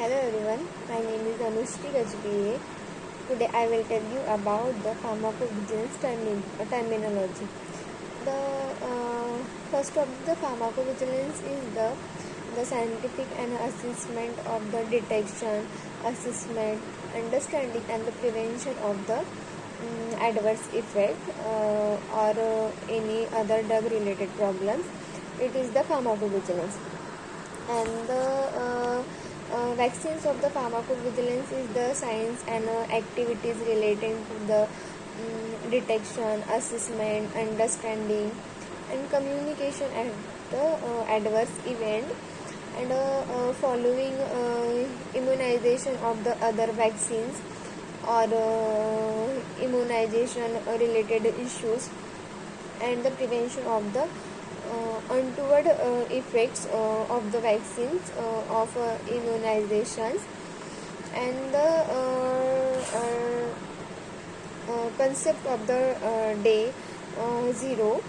Hello everyone, my name is Anushri Gajbiye. Today I will tell you about the pharmacovigilance terminology. The first of the pharmacovigilance is the scientific and assessment of the detection, assessment, understanding and the prevention of the adverse effect or any other drug related problems. It is the pharmacovigilance. And the vaccines of the pharmacovigilance is the science and activities relating to the detection, assessment, understanding and communication at the adverse event and following immunization of the other vaccines or immunization related issues and the prevention of the untoward effects of the vaccines of immunizations and the concept of the day zero.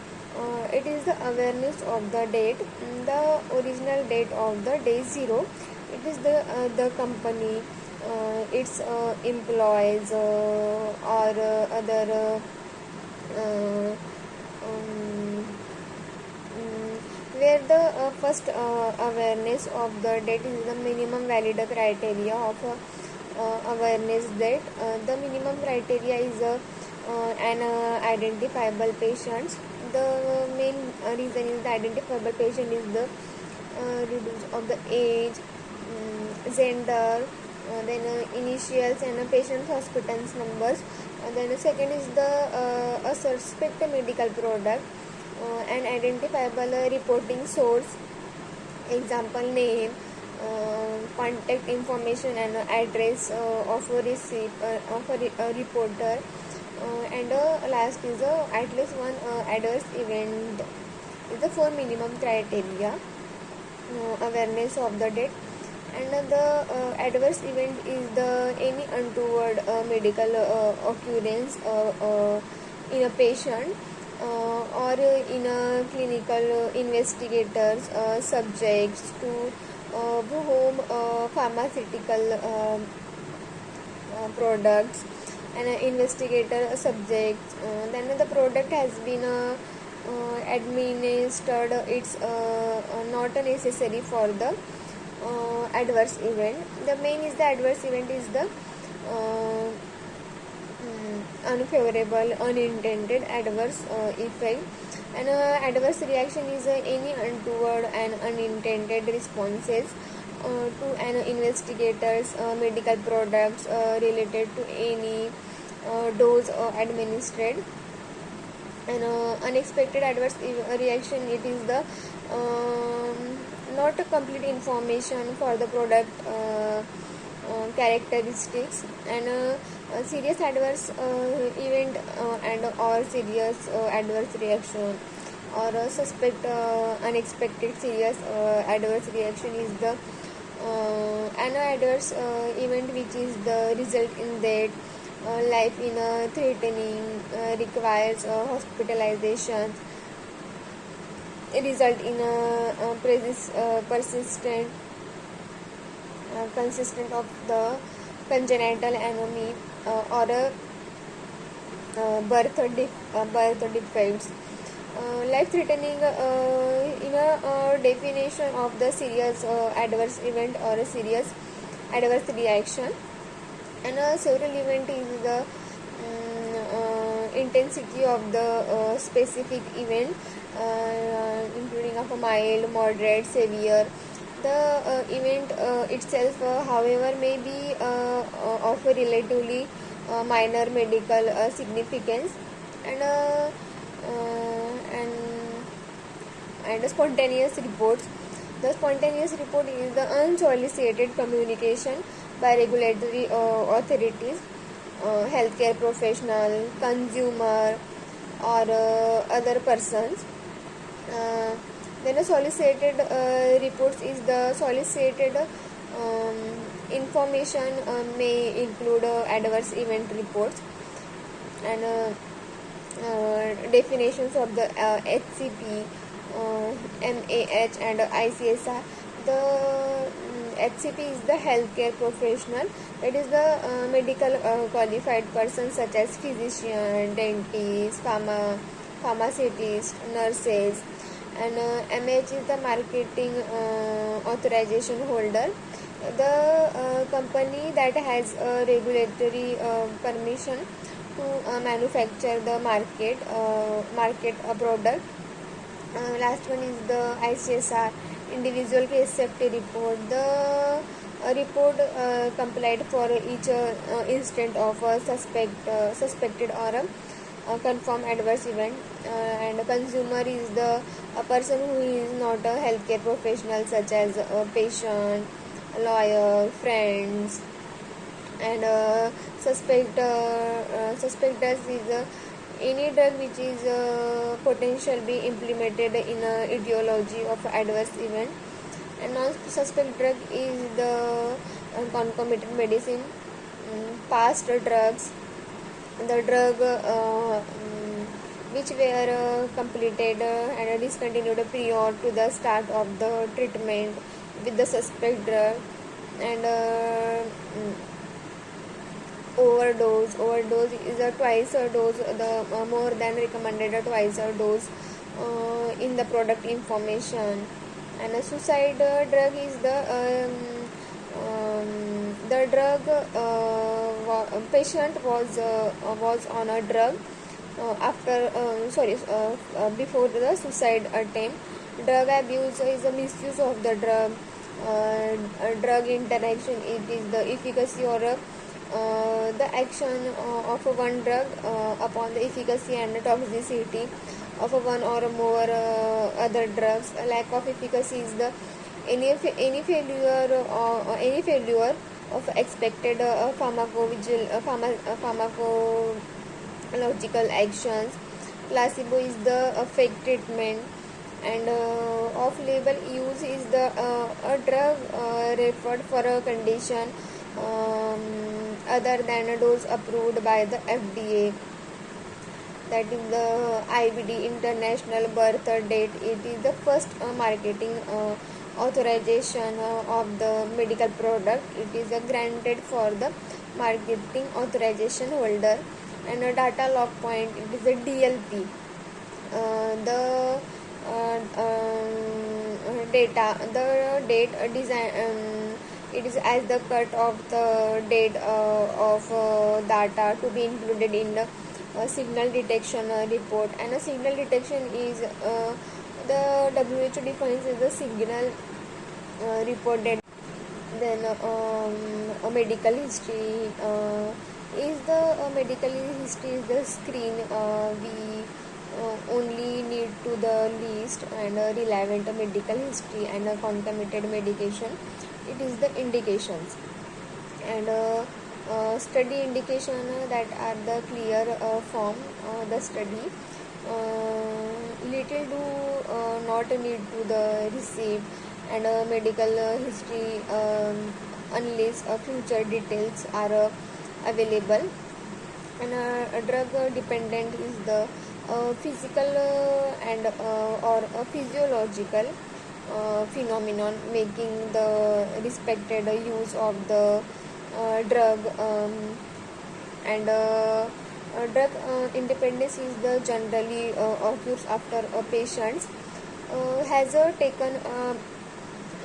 It is the awareness of the date, the original date of the day zero. It is the company, its employees or other where the first awareness of the date is the minimum valid criteria of awareness date. The minimum criteria is an identifiable patient. The main reason is the identifiable patient is the reduce of the age, gender, then initials and patient's hospitals numbers. Then the second is the a suspect medical product, an identifiable reporting source, example name, contact information and address of a reporter, and last is at least one adverse event is the four minimum criteria awareness of the date. And the adverse event is the any untoward medical occurrence in a patient or in a clinical investigators subjects to whom pharmaceutical products and investigator subjects then the product has been administered. It's not necessary for the adverse event. The main is the adverse event is the unfavorable unintended adverse effect, and adverse reaction is any untoward and unintended responses to an investigator's medical products related to any dose administered. And unexpected adverse reaction, it is the not a complete information for the product characteristics, and serious adverse event and or serious adverse reaction or suspect unexpected serious adverse reaction is the an adverse event which is the result in that life in threatening, requires hospitalization, result in persistent consistent of the congenital anomie or birth defects. Life-threatening in a definition of the serious adverse event or a serious adverse reaction, and several event is the intensity of the specific event, including of a mild, moderate, severe. The event itself, however, may be of a relatively minor medical significance, and and spontaneous reports. The spontaneous report is the unsolicited communication by regulatory authorities, healthcare professional, consumer, or other persons. Then a solicited reports is the solicited information may include adverse event reports, and definitions of the HCP, MAH and ICSR. The HCP is the healthcare professional, that is the medical qualified person such as physician, dentist, pharmacist, nurses. And MH is the marketing authorization holder, the company that has regulatory permission to manufacture the market a product. Last one is the ICSR, individual case safety report. The report complied for each instant of a suspected or a confirmed adverse event. And a consumer is the a person who is not a healthcare professional such as a patient, lawyer, friends. And suspectors is any drug which is potential be implemented in a etiology of adverse event. And non-suspect drug is the concomitant medicine. Past drugs, the drug which were completed and discontinued prior to the start of the treatment with the suspect drug. And overdose is a twice a dose, the more than recommended twice a dose in the product information. And a suicide drug is the drug patient was on a drug before the suicide attempt. Drug abuse is a misuse of the drug. Drug interaction, it is the efficacy or the action of one drug upon the efficacy and toxicity of one or more other drugs. A lack of efficacy is the any failure of expected pharmacological actions. Placebo is the fake treatment. And off-label use is the a drug referred for a condition other than a dose approved by the FDA. That is the IBD, international birth date. It is the first marketing authorization of the medical product. It is granted for the marketing authorization holder. And a data log point, it is a DLP. The date design, it is as the cut of the date of data to be included in the signal detection report. And a signal detection is the WHO defines as the signal reported. Then a medical history is the medical history is the screen we only need to the list and relevant medical history and concomitant medication. It is the indications. And study indication that are the clear form the study little do not need to the receipt and medical history unless future details are available. And drug dependent is the physical and or a physiological phenomenon making the respected use of the drug. And drug independence is the generally occurs after a patient has taken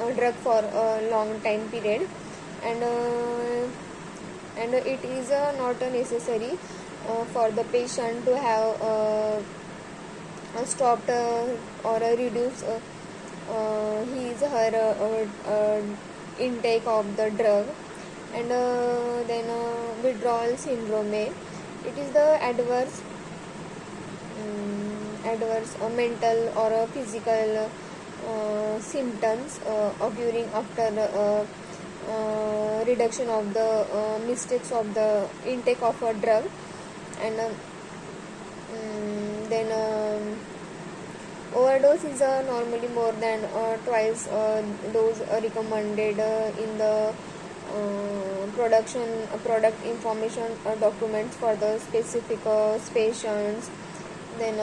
a drug for a long time period. And it is not necessary for the patient to have stopped or reduced his her intake of the drug. And then withdrawal syndrome, it is the adverse mental or physical symptoms occurring after reduction of the mistakes of the intake of a drug. And then overdose is normally more than twice dose recommended in the product information documents for the specific patients. Then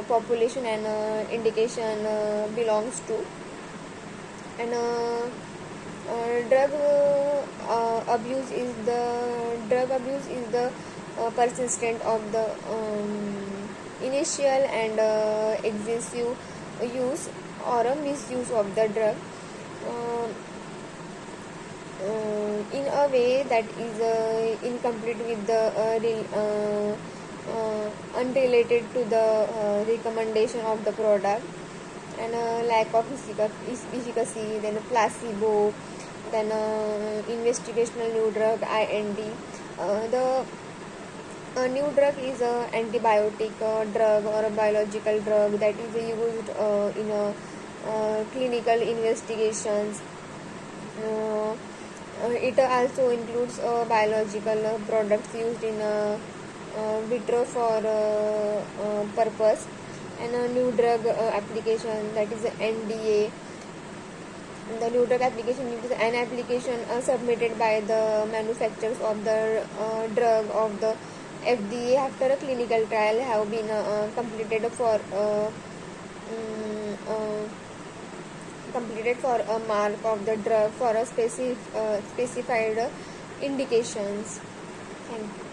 population and indication belongs to. And Drug abuse is the persistent of the initial and excessive use or a misuse of the drug uh, in a way that is incomplete with the unrelated to the recommendation of the product, and lack of efficacy, then a placebo, then investigational new drug IND. The a new drug is a antibiotic drug or a biological drug that is used in clinical investigations. Uh, it also includes biological products used in vitro for purpose, and a new drug application, that is NDA. The new drug application is an application submitted by the manufacturers of the drug of the FDA after a clinical trial have been completed for a mark of the drug for a specified indications. Thank you.